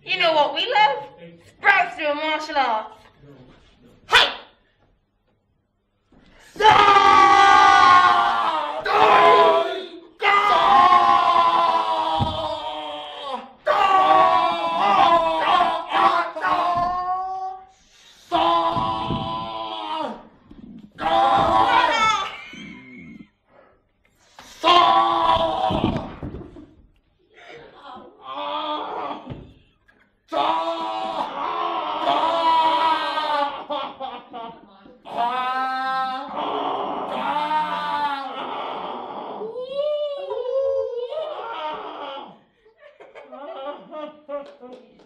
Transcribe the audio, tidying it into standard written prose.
You know what we love? Sprouts doing martial arts. Hey! Okay.